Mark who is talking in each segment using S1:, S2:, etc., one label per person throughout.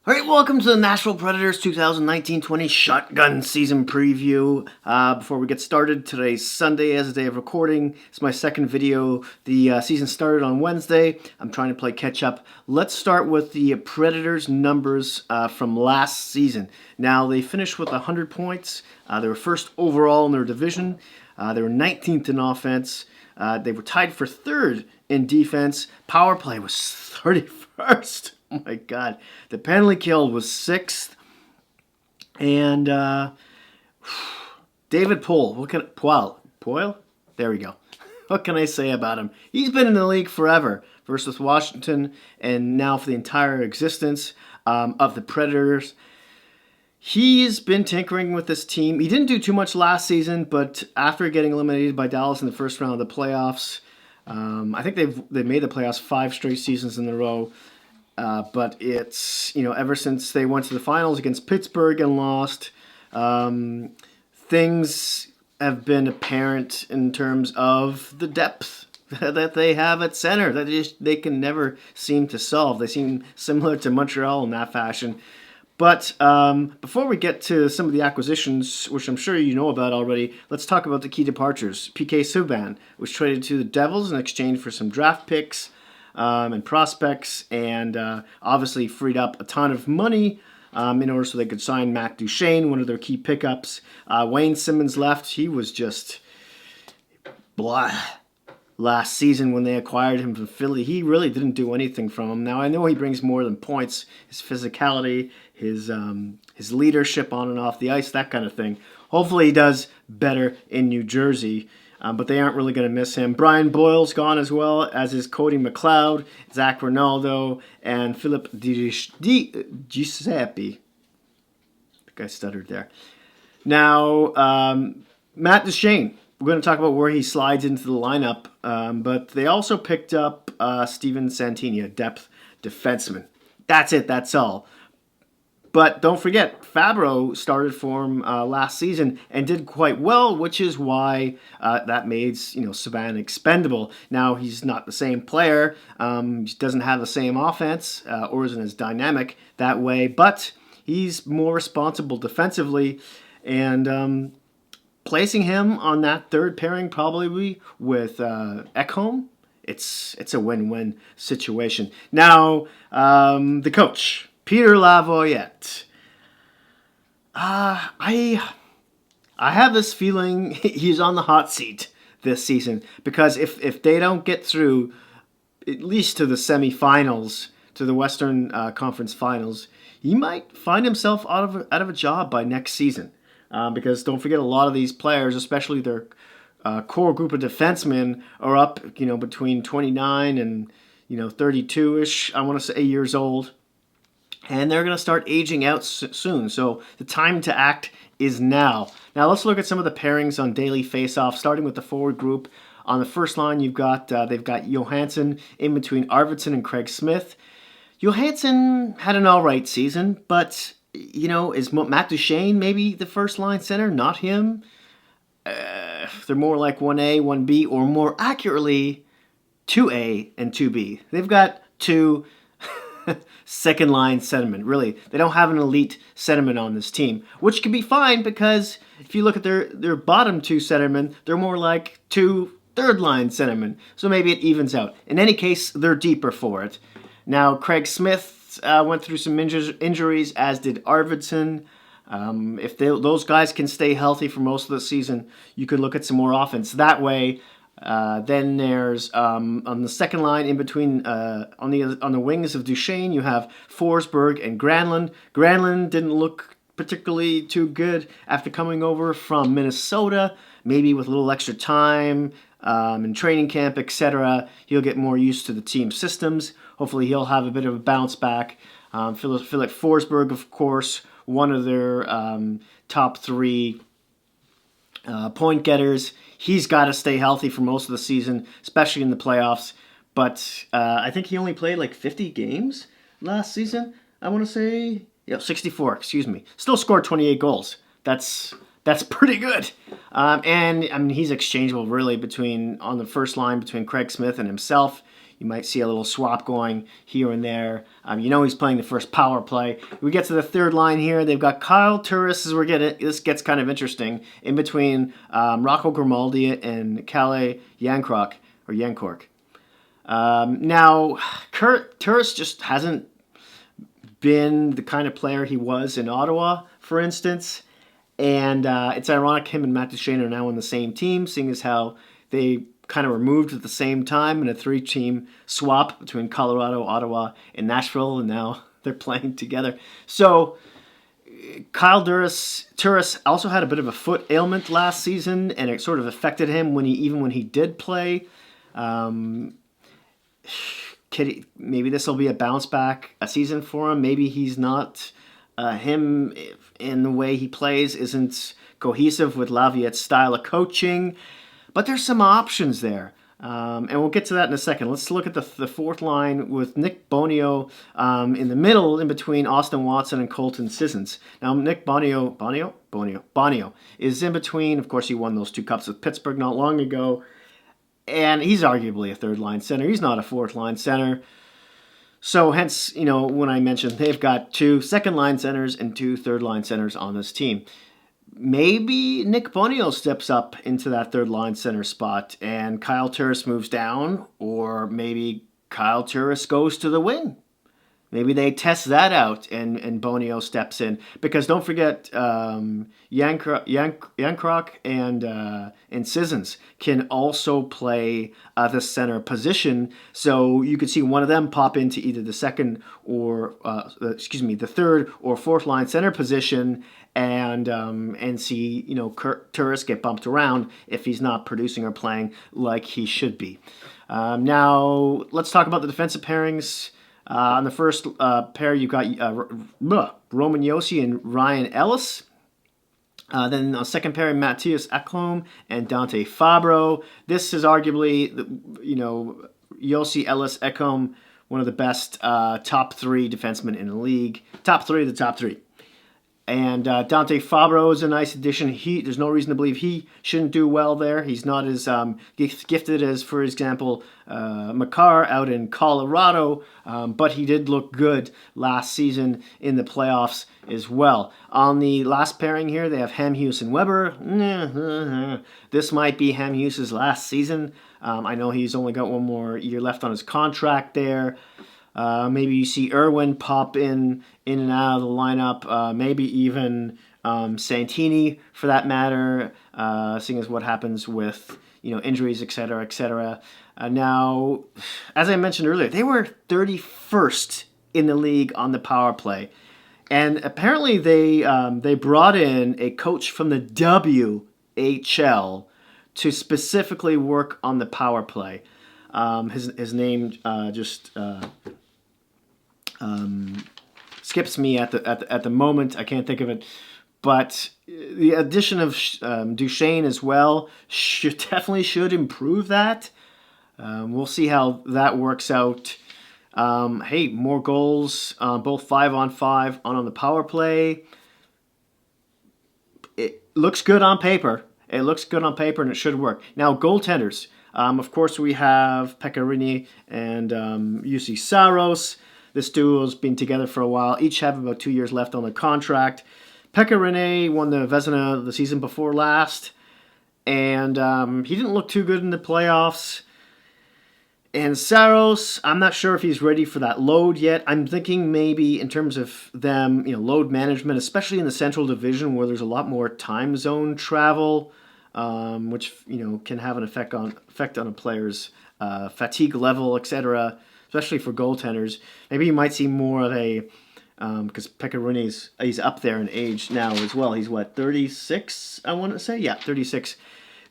S1: All right, welcome to the Nashville Predators 2019-20 Shotgun Season Preview. Before we get started, today's Sunday as a day of recording. It's my second video. The season started on Wednesday. I'm trying to play catch up. Let's start with the Predators numbers from last season. Now, they finished with 100 points. They were first overall in their division. They were 19th in offense. They were tied for third in defense. Power play was 31st. Oh my God. The penalty kill was 6th. And David Poile? There we go. What can I say about him? He's been in the league forever. First with Washington and now for the entire existence of the Predators. He's been tinkering with this team. He didn't do too much last season, but after getting eliminated by Dallas in the first round of the playoffs, I think they've made the playoffs 5 straight seasons in a row. But it's, ever since they went to the finals against Pittsburgh and lost, things have been apparent in terms of the depth that they have at center that they can never seem to solve. They seem similar to Montreal in that fashion. But before we get to some of the acquisitions, which I'm sure you know about already, let's talk about the key departures. PK Subban was traded to the Devils in exchange for some draft picks and prospects, and obviously freed up a ton of money in order so they could sign Matt Duchene, one of their key pickups. Wayne Simmons left. He was just blah. Last season when they acquired him from Philly, he really didn't do anything from him. Now, I know he brings more than points. His physicality, his leadership on and off the ice, that kind of thing. Hopefully he does better in New Jersey. But they aren't really going to miss him. Brian Boyle's gone as well, as is Cody McLeod, Zach Ronaldo, and Philip Giuseppe. I think I stuttered there. Now, Matt Duchene. We're going to talk about where he slides into the lineup. But they also picked up Steven Santini, a depth defenseman. That's it. That's all. But don't forget, Fabro started for him last season and did quite well, which is why that made Subban expendable. Now, he's not the same player. He doesn't have the same offense or isn't as dynamic that way. But he's more responsible defensively. And placing him on that third pairing probably with Ekholm, it's a win-win situation. Now, the coach, Peter Lavoyette. I have this feeling he's on the hot seat this season because if they don't get through at least to the semifinals, to the Western Conference Finals, he might find himself out of a job by next season. Because don't forget, a lot of these players, especially their core group of defensemen, are up between 29 and 32ish. I want to say years old. And they're going to start aging out soon. So the time to act is now. Now let's look at some of the pairings on daily faceoff, starting with the forward group. On the first line, they've got Johansson in between Arvidsson and Craig Smith. Johansson had an all right season, but is Matt Duchene maybe the first line center? Not him. They're more like 1A, 1B, or more accurately, 2A and 2B. They've got 2 second line centermen. Really, they don't have an elite centerman on this team, which can be fine because if you look at their bottom 2 centermen, they're more like 2 third line centermen. So maybe it evens out. In any case, they're deeper for it. Now, Craig Smith went through some injuries, as did Arvidsson. If those guys can stay healthy for most of the season, you could look at some more offense that way. Then there's on the second line in between on the wings of Duchene, you have Forsberg and Granlund. Granlund didn't look particularly too good after coming over from Minnesota. Maybe with a little extra time in training camp, etc., he'll get more used to the team systems. Hopefully, he'll have a bit of a bounce back. Philip Forsberg, of course, one of their top 3 point getters. He's got to stay healthy for most of the season, especially in the playoffs. But I think he only played like 50 games last season. I want to say, 64. Excuse me. Still scored 28 goals. That's pretty good. And I mean, he's exchangeable really on the first line between Craig Smith and himself. You might see a little swap going here and there. He's playing the first power play. We get to the third line here. They've got Kyle Turris. This gets kind of interesting in between Rocco Grimaldi and Kalle Yankrok. Now, Turris just hasn't been the kind of player he was in Ottawa, for instance. And it's ironic him and Matt Duchene are now on the same team, seeing as how they kind of were moved at the same time in a 3-team swap between Colorado, Ottawa, and Nashville, and now they're playing together. So Kyle Turris also had a bit of a foot ailment last season, and it sort of affected him when he did play. Maybe this will be a bounce back a season for him. Maybe he's not him in the way he plays isn't cohesive with Laviette's style of coaching. But there's some options there. And we'll get to that in a second. Let's look at the fourth line with Nick Bonio in the middle, in between Austin Watson and Colton Sissons. Now, Nick Bonio is in between. Of course, he won those 2 cups with Pittsburgh not long ago. And he's arguably a third-line center. He's not a fourth-line center. So hence, when I mentioned they've got 2 second-line centers and 2 third-line centers on this team. Maybe Nick Bonio steps up into that third-line center spot and Kyle Turris moves down, or maybe Kyle Turris goes to the wing. Maybe they test that out and Bonio steps in. Because don't forget, Yankrok and Sissons can also play the center position. So you could see one of them pop into either the second or, the third or fourth line center position and see, Turris get bumped around if he's not producing or playing like he should be. Now, let's talk about the defensive pairings. On the first pair, you've got Roman Josi and Ryan Ellis. Then on second pair, Matthias Ekholm and Dante Fabro. This is arguably, Josi, Ellis, Ekholm, one of the best top 3 defensemen in the league. Top 3 of the top 3. And Dante Fabro is a nice addition. There's no reason to believe he shouldn't do well there. He's not as gifted as, for example, Makar out in Colorado, but he did look good last season in the playoffs as well. On the last pairing here, they have Hamhuis and Weber. This might be Hamhuis' last season. I know he's only got 1 more year left on his contract there. Maybe you see Irwin pop in and out of the lineup. Maybe even Santini, for that matter, seeing as what happens with injuries, etc., etc. Now, as I mentioned earlier, they were 31st in the league on the power play, and apparently they brought in a coach from the WHL to specifically work on the power play. His name just skips me at the moment. I can't think of it, but the addition of Duchene as well definitely should improve that. We'll see how that works out. More goals, both 5-on-5 on the power play. It looks good on paper. And it should work. Now, goaltenders. Of course, we have Pekka Rinne and Jussi Saros. This duo has been together for a while. Each have about 2 years left on their contract. Pekka Rinne won the Vezina the season before last, and he didn't look too good in the playoffs. And Saros, I'm not sure if he's ready for that load yet. I'm thinking maybe in terms of them, load management, especially in the Central Division where there's a lot more time zone travel, which can have an effect on a player's fatigue level, etc. Especially for goaltenders. Maybe you might see more of a because Pekka Rinne he's up there in age now as well. He's 36? I want to say, 36.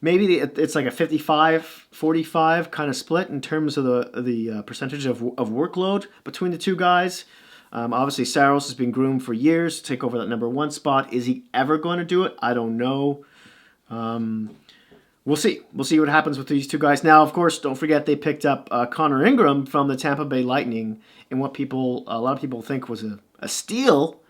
S1: Maybe it's like a 55-45 kind of split in terms of the percentage of workload between the two guys. Obviously, Saros has been groomed for years to take over that number 1 spot. Is he ever going to do it? I don't know. We'll see. We'll see what happens with these two guys. Now, of course, don't forget they picked up Connor Ingram from the Tampa Bay Lightning in what a lot of people think was a steal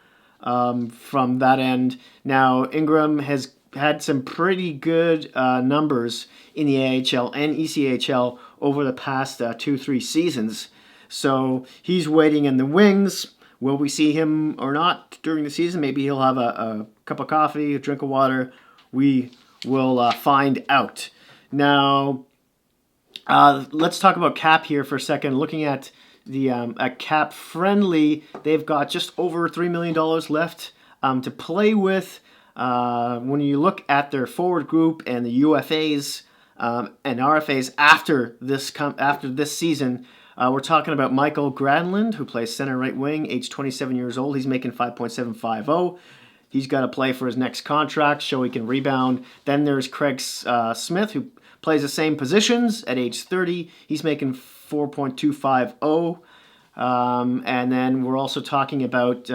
S1: from that end. Now, Ingram has had some pretty good numbers in the AHL and ECHL over the past 2-3 seasons. So he's waiting in the wings. Will we see him or not during the season? Maybe he'll have a cup of coffee, a drink of water. We will find out. Now, let's talk about cap here for a second. Looking at the cap friendly, they've got just over $3 million left to play with. When you look at their forward group and the UFAs and RFAs after this season, we're talking about Michael Granlund, who plays center right wing, age 27 years old. He's making $5.750. He's got to play for his next contract, show he can rebound. Then there's Craig Smith, who plays the same positions at age 30. He's making $4.250. And then we're also talking about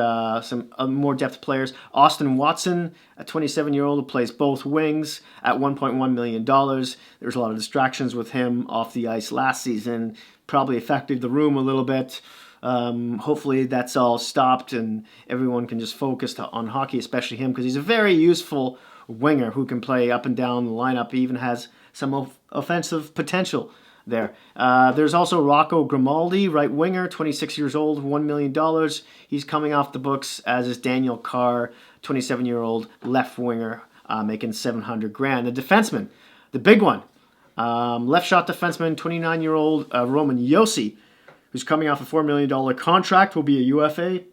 S1: some more depth players. Austin Watson, a 27-year-old who plays both wings at $1.1 million. There's a lot of distractions with him off the ice last season. Probably affected the room a little bit. Hopefully that's all stopped and everyone can just focus on hockey, especially him, because he's a very useful winger who can play up and down the lineup. He even has some offensive potential there. There's also Rocco Grimaldi, right winger, 26 years old, $1 million. He's coming off the books, as is Daniel Carr, 27-year-old left winger, making $700,000. The defenseman, the big one, left shot defenseman, 29-year-old Roman Josi, who's coming off a $4 million contract, will be a UFA.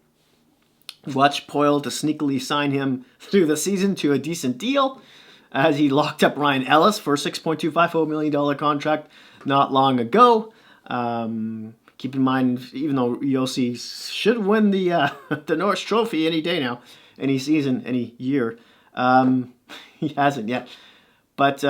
S1: Watch Poile to sneakily sign him through the season to a decent deal, as he locked up Ryan Ellis for a $6.250 million contract not long ago. Keep in mind, even though Josi should win the Norris Trophy any day now, any season, any year, he hasn't yet. But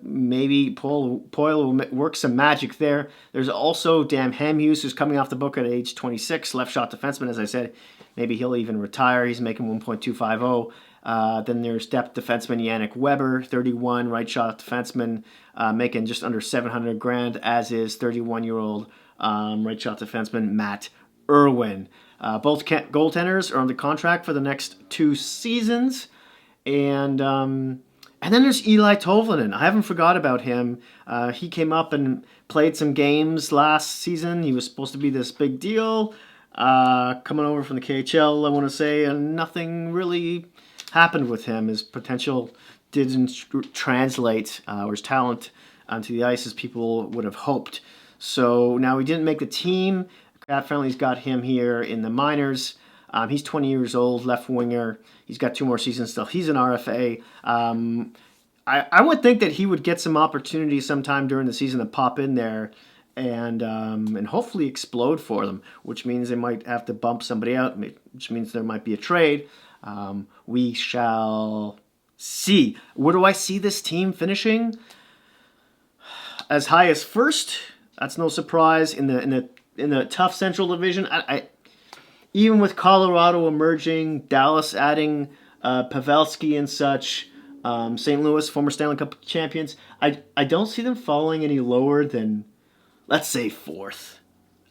S1: maybe Poile will work some magic there. There's also Dan Hamhuis, who's coming off the book at age 26, left shot defenseman, as I said. Maybe he'll even retire. He's making $1.250. Then there's depth defenseman Yannick Weber, 31, right shot defenseman, making just under $700,000, as is 31-year-old right shot defenseman Matt Irwin. Both goaltenders are under contract for the next 2 seasons. And then there's Eli Tovlanen. I haven't forgot about him. He came up and played some games last season. He was supposed to be this big deal. Coming over from the KHL, I want to say, and nothing really happened with him. His potential didn't translate, or his talent onto the ice as people would have hoped. So now he didn't make the team. Cap Friendly's got him here in the minors. He's 20 years old, left winger. He's got 2 more seasons still. He's an RFA. I would think that he would get some opportunities sometime during the season to pop in there and hopefully explode for them, which means they might have to bump somebody out, which means there might be a trade. We shall see. Where do I see this team finishing? As high as first. That's no surprise. In the tough Central Division, I even with Colorado emerging, Dallas adding Pavelski and such, St. Louis, former Stanley Cup champions, I don't see them falling any lower than, let's say, 4th.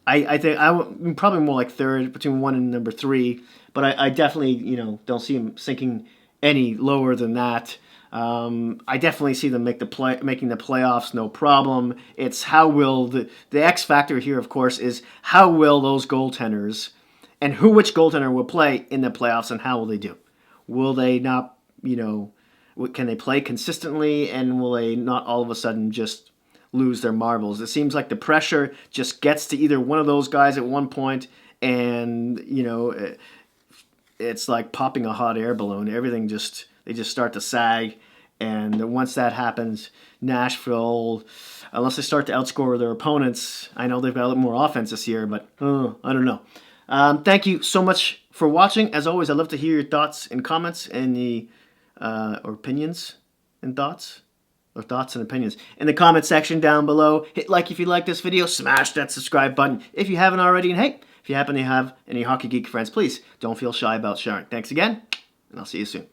S1: I think I'm probably more like 3rd, between 1 and number 3, but I definitely don't see them sinking any lower than that. I definitely see them making the playoffs, no problem. It's how will the X factor here, of course, is how will those goaltenders and which goaltender will play in the playoffs and how will they do? Will they not, can they play consistently, and will they not all of a sudden just lose their marbles? It seems like the pressure just gets to either one of those guys at one point, and, it's like popping a hot air balloon. Everything they just start to sag, and once that happens, Nashville, unless they start to outscore their opponents, I know they've got a little more offense this year, but I don't know. Thank you so much for watching. As always, I'd love to hear your thoughts and comments or opinions and thoughts. Or thoughts and opinions in the comment section down below. Hit like if you like this video. Smash that subscribe button if you haven't already. And hey, if you happen to have any Hockey Geek friends, please don't feel shy about sharing. Thanks again, and I'll see you soon.